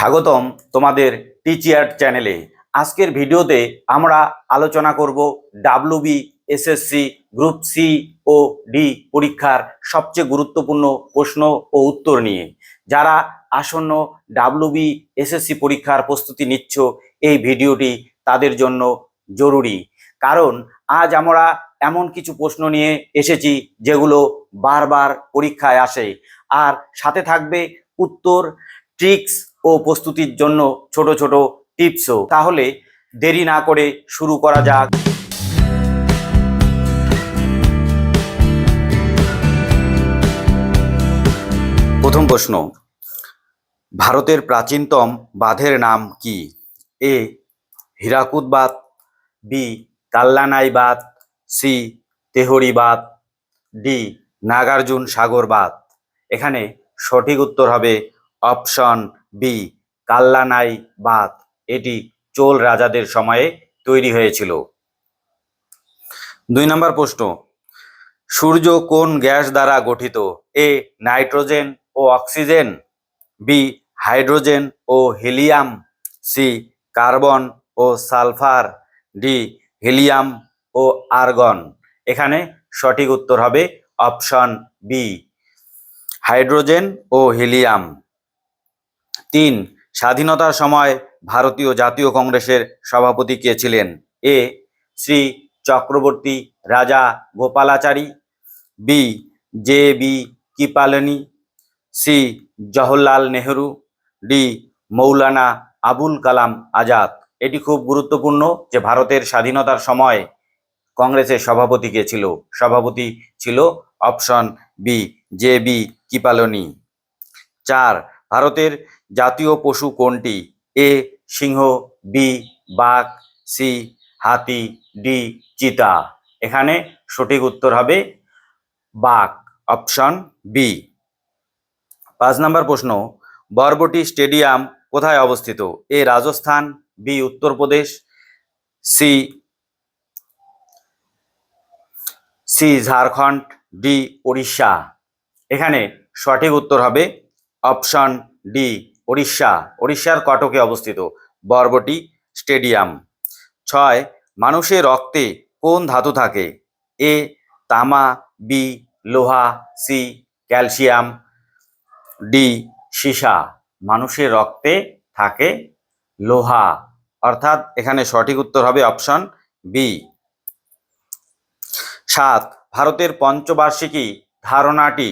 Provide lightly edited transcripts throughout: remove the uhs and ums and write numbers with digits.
স্বাগতম তোমাদের টিচিয়ার চ্যানেলে। আজকের ভিডিওতে আমরা আলোচনা করব ডাব্লিউবি এসএসসি গ্রুপ সি ও ডি পরীক্ষার সবচেয়ে গুরুত্বপূর্ণ প্রশ্ন ও উত্তর নিয়ে। যারা আসন্ন ডাব্লিউবি এসএসসি পরীক্ষার প্রস্তুতি নিচ্ছ, এই ভিডিওটি তাদের জন্য জরুরি, কারণ আজ আমরা এমন কিছু প্রশ্ন নিয়ে এসেছি যেগুলো বারবার পরীক্ষায় আসে, আর সাথে থাকবে উত্তর, ট্রিক্স ও প্রস্তুতির জন্য ছোট ছোট টিপসও। তাহলে দেরি না করে শুরু করা যাক। প্রথম প্রশ্ন, ভারতের প্রাচীনতম বাঁধের নাম কি? এ হীরাকুদ বাঁধ, বি কাল্লানাই বাঁধ, সি তেহরি বাঁধ, ডি নাগার্জুন সাগর বাঁধ। এখানে সঠিক উত্তর হবে অপশন বি কাল্লানাই বাঁধ। এটি চোল রাজাদের সময়ে তৈরি হয়েছিল। 2 নম্বর প্রশ্ন, সূর্য কোন গ্যাস দ্বারা গঠিত? এ নাইট্রোজেন ও অক্সিজেন, বি হাইড্রোজেন ও হিলিয়াম, সি কার্বন ও সালফার, ডি হিলিয়াম ও আর্গন। এখানে সঠিক উত্তর হবে অপশন বি হাইড্রোজেন ও হিলিয়াম। 3, স্বাধীনতার সময় ভারতীয় জাতীয় কংগ্রেসের সভাপতি কে ছিলেন? এ Shri Chakravarti Raja Gopalachari, B J B Kripalani, C Jawaharlal Nehru, D Maulana Abul Kalam Azad. এটি খুব গুরুত্বপূর্ণ যে ভারতের স্বাধীনতার সময় কংগ্রেসের সভাপতি কে ছিল? সভাপতি ছিল option B J B Kripalani. 4, ভারতের জাতীয় পশু কোনটি? এ সিংহ, বি বাঘ, সি হাতি, ডি চিতা। এখানে সঠিক উত্তর হবে বাঘ, অপশন বি। 5 নম্বর প্রশ্ন, বরবটি স্টেডিয়াম কোথায় অবস্থিত? A Rajasthan, B Uttar Pradesh, C Jharkhand, D Orissa. এখানে সঠিক উত্তর হবে অপশন ডি উড়িষ্যা। উড়িষ্যার কটকে অবস্থিত বরবটি স্টেডিয়াম। 6, মানুষের রক্তে কোন ধাতু থাকে? এ তামা, বি লোহা, সি ক্যালসিয়াম, ডি সীসা। মানুষের রক্তে থাকে লোহা, অর্থাৎ এখানে সঠিক উত্তর হবে অপশন বি। 7, ভারতের পঞ্চবার্ষিকী ধারণাটি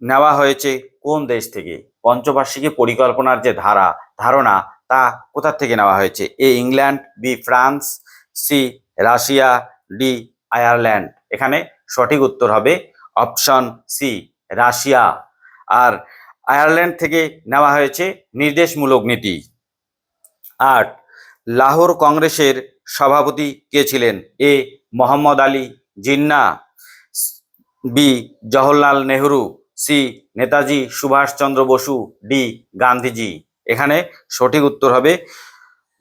নেওয়া হয়েছে কোন দেশ থেকে? পঞ্চবার্ষিকী পরিকল্পনার যে ধারণা তা কোথা থেকে নেওয়া হয়েছে? A England, B France, C Russia, D Ireland. এখানে সঠিক উত্তর হবে অপশন সি রাশিয়া। আর আয়ারল্যান্ড থেকে নেওয়া হয়েছে নির্দেশমূলক নীতি। 8, লাহোর কংগ্রেসের সভাপতি কে ছিলেন? A Mohammad Ali Jinnah, B Jawaharlal Nehru, C Netaji Subhash Chandra Bose, D Gandhiji. এখানে সঠিক উত্তর হবে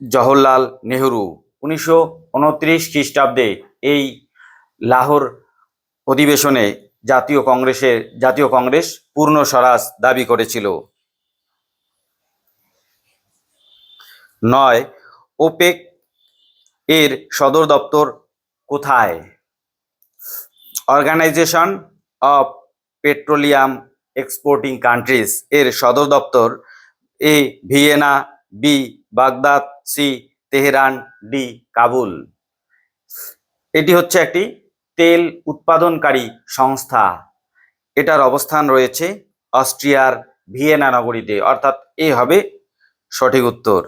জওহরলাল নেহরু। 1929 খ্রিস্টাব্দে এই লাহোর অধিবেশনে জাতীয় কংগ্রেস পূর্ণ স্বরাজ দাবি করেছিল। 9, ওপেক এর সদর দপ্তর কোথায়? Organisation of petroleum exporting countries এর সদর দপ্তর A Vienna, B Baghdad, C Tehran, D Kabul. এটি হচ্ছে একটি তেল উৎপাদনকারী সংস্থা। এটার অবস্থান রয়েছে অস্ট্রিয়ার ভিয়েনা নগরীতে, অর্থাৎ এ হবে সঠিক উত্তর।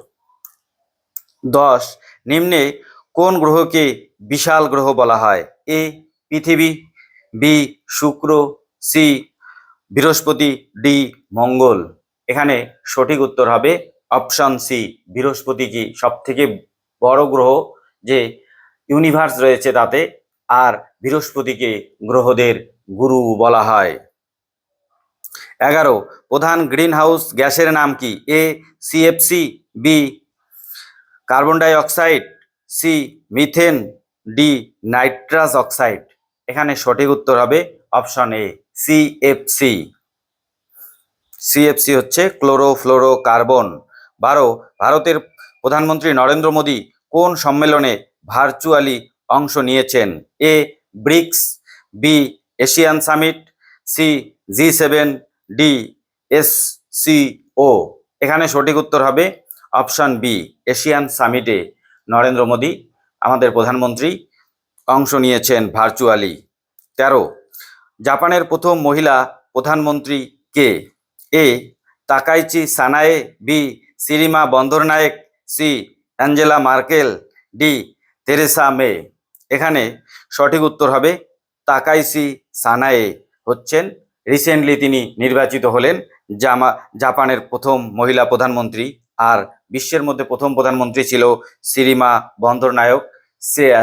10, নিম্নে কোন গ্রহকে বিশাল গ্রহ বলা হয়? এ পৃথিবী, বি শুক্র, সি বৃহস্পতি, ডি মঙ্গল। এখানে সঠিক উত্তর হবে অপশন সি বৃহস্পতি কি সব থেকে বড় গ্রহ যে ইউনিভার্স রয়েছে তাতে, আর বৃহস্পতিকে গ্রহদের গুরু বলা হয়। 11, প্রধান গ্রিন হাউস গ্যাসের নাম কি? এ সিএফসি, বি কার্বন ডাই অক্সাইড, C methane, D nitrous oxide. এখানে সঠিক উত্তর হবে অপশন এ সিএফসি। সিএফসি হচ্ছে ক্লোরোফ্লোরোকার্বন। 12 ভারতের প্রধানমন্ত্রী নরেন্দ্র মোদী কোন সম্মেলনে ভার্চুয়ালি অংশ নিয়েছেন? A BRICS, B Asian summit, C G7, D SCO। এখানে সঠিক উত্তর হবে অপশন বি, এশিয়ান সামিটে নরেন্দ্র মোদী আমাদের প্রধানমন্ত্রী অংশ নিয়েছেন ভার্চুয়ালি। 13 জাপানের প্রথম মহিলা প্রধানমন্ত্রী কে? A Takaichi Sanae, B Sirima Bandaranaike, C Angela Merkel, D Theresa May. এখানে সঠিক উত্তর হবে তাকাইচি সানায়ে হচ্ছেন রিসেন্টলি তিনি নির্বাচিত হলেন জাপানের প্রথম মহিলা প্রধানমন্ত্রী। আর বিশ্বের মধ্যে প্রথম প্রধানমন্ত্রী ছিল শিরিমা বন্দরনায়ক,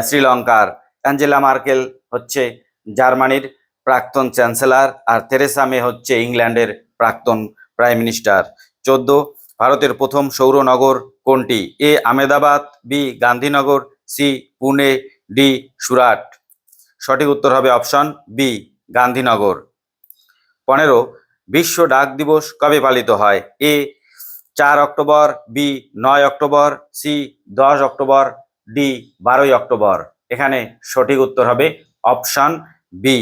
শ্রীলঙ্কার। অ্যাঞ্জেলা মার্কেল হচ্ছে জার্মানির প্রাক্তন চ্যান্সেলর, আর থেরেসা মে হচ্ছে ইংল্যান্ডের প্রাক্তন প্রাইম মিনিস্টার। 14 ভারতের প্রথম সৌর নগর কোনটি? A Ahmedabad, B Gandhinagar, C Pune, D Surat. সঠিক উত্তর হবে অপশন বি, গান্ধীনগর। 15 বিশ্ব ডাক দিবস কবে পালিত হয়? A 4 October, B 9 October, C 10 October, D 12 October. এখানে সঠিক উত্তর হবে অপশন বি,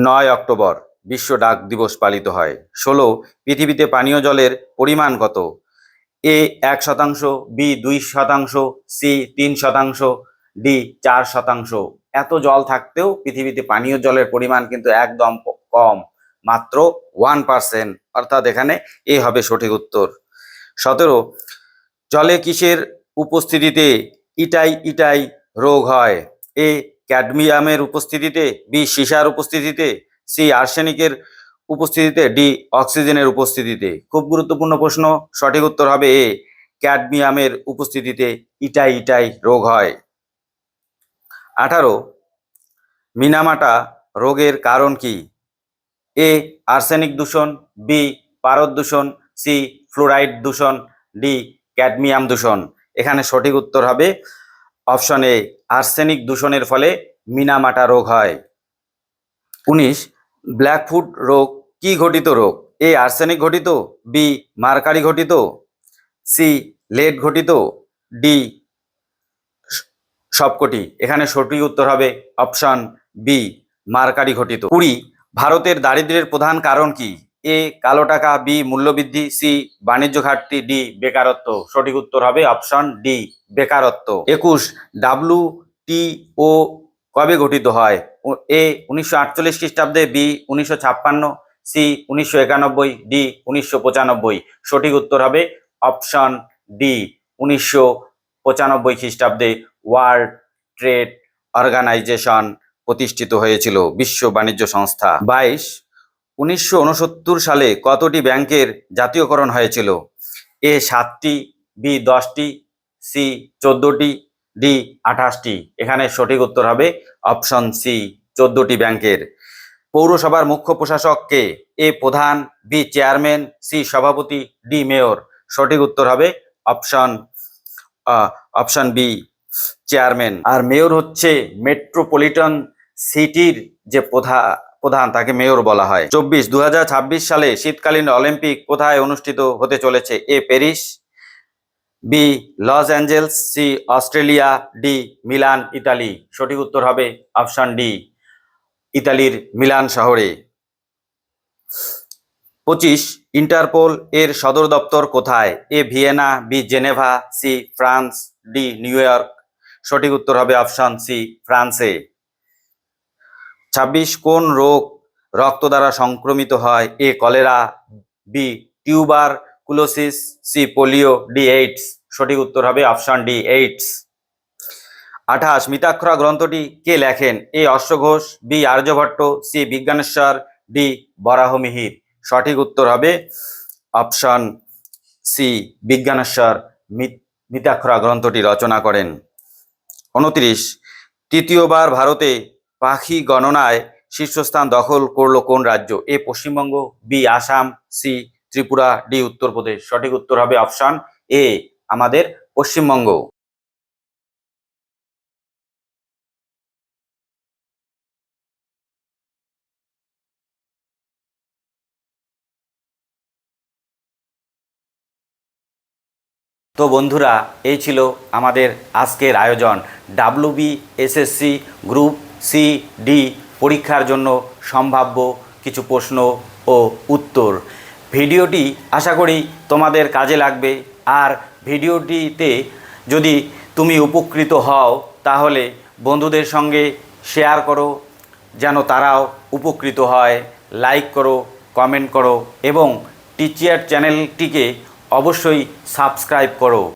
9 অক্টোবর বিশ্ব ডাক দিবস পালিত হয়। 16 পৃথিবীতে পানীয় জলের পরিমাণ কত? এ 1%, বি 2%, সি 3%, ডি 4%। এত জল থাকতেও পৃথিবীতে পানীয় জলের পরিমাণ কিন্তু একদম কম, মাত্র 1%, অর্থাৎ এখানে এ হবে সঠিক উত্তর। 17 জলে কিসের উপস্থিতিতে ইটাই ইটাই রোগ হয়? এ ক্যাডমিয়ামের উপস্থিতিতে, বি সীসার উপস্থিতিতে, সি আর্সেনিকের উপস্থিতিতে, ডি অক্সিজেনের উপস্থিতিতে। খুব গুরুত্বপূর্ণ প্রশ্ন, সঠিক উত্তর হবে এ ক্যাডমিয়ামের উপস্থিতিতে ইটাই ইটাই রোগ হয়। 18 মিনামাটা রোগের কারণ কি? এ আর্সেনিক দূষণ, বি পারদ দূষণ, সি ফ্লোরাইড দূষণ, ডি ক্যাডমিয়াম দূষণ। এখানে সঠিক উত্তর হবে অপশন এ, আর্সেনিক দূষণের ফলে মিনামাটা রোগ হয়। 19 ব্ল্যাকফুট রোগ কি ঘটিত রোগ? এ আর্সেনিক ঘটিত, বি মার্কারি ঘটিত, সি লেড ঘটিত, ডি সবকটি। এখানে সঠিক উত্তর হবে অপশন বি, মার্কারি ঘটিত। 20 ভারতের দারিদ্র্যের প্রধান কারণ কি? এ কালো টাকা, বি মূল্যবৃদ্ধি, সি বাণিজ্য ঘাটতি, ডি বেকারত্ব। সঠিক উত্তর হবে অপশন ডি, বেকারত্ব। 21 WTO কবে গঠিত হয়? এ 1948 খ্রিস্টাব্দে, বি 1956, সি 1991, ডি 1995। সঠিক উত্তর হবে অপশন ডি, 1995 খ্রিস্টাব্দে ওয়ার্ল্ড ট্রেড অর্গানাইজেশন প্রতিষ্ঠিত হয়েছিল, বিশ্ব বাণিজ্য সংস্থা। 22 1969 সালে কতটি ব্যাংকের জাতীয়করণ হয়েছিল? এ 7টি, বি 10টি, সি 14টি, ডি 28টি। এখানে সঠিক উত্তর হবে অপশন সি, 14টি ব্যাংকের। পৌরসভার মুখ্য প্রশাসক কে? এ প্রধান, বি চেয়ারম্যান, সি সভাপতি, ডি মেয়র। সঠিক উত্তর হবে অপশন বি, চেয়ারম্যান। আর মেয়র হচ্ছে মেট্রোপলিটন সিটির যে প্রধান তাকে মেয়র বলা হয়। 24 2026 সালে শীতকালীন অলিম্পিক কোথায় অনুষ্ঠিত হতে চলেছে? A Paris, B Los Angeles, C Australia, D Milan Italy. সঠিক উত্তর হবে অপশন ডি, ইতালির মিলান শহরে। 25 ইন্টারপোল এর সদর দপ্তর কোথায়? A Vienna, B Geneva, C France, D New York. সঠিক উত্তর হবে অপশন সি, ফ্রান্সে। 26 কোন রোগ রক্ত দ্বারা সংক্রমিত হয়? A cholera, B tuberculosis, C polio, D AIDS. সঠিক উত্তর হবে অপশন ডি, এইডস। 28 মিতাক্ষরা গ্রন্থটি কে লেখেন? A Ashva Ghosh, B Aryabhata, C Vijnaneshwara, D Varahamihira. সঠিক উত্তর হবে অপশন সি, বিজ্ঞানেশ্বর মিতাক্ষরা গ্রন্থটি রচনা করেন। 29 তৃতীয়বার ভারতে পাখি গণনায় শীর্ষস্থান দখল করলো কোন রাজ্য? A Paschimbanga, B Assam, C Tripura, D Uttar Pradesh. সঠিক উত্তর হবে অপশন এ, আমাদের পশ্চিমবঙ্গ। তো বন্ধুরা, এই ছিল আমাদের আজকের আয়োজন WBSSC গ্রুপ সি ডি পরীক্ষার জন্য সম্ভাব্য কিছু প্রশ্ন ও উত্তর। ভিডিওটি আশা করি তোমাদের কাজে লাগবে। আর ভিডিওটিতে যদি তুমি উপকৃত হও তাহলে বন্ধুদের সঙ্গে শেয়ার করো, যেন তারাও উপকৃত হয়। লাইক করো, কমেন্ট করো এবং টিচিয়ার চ্যানেলটিকে অবশ্যই সাবস্ক্রাইব করো।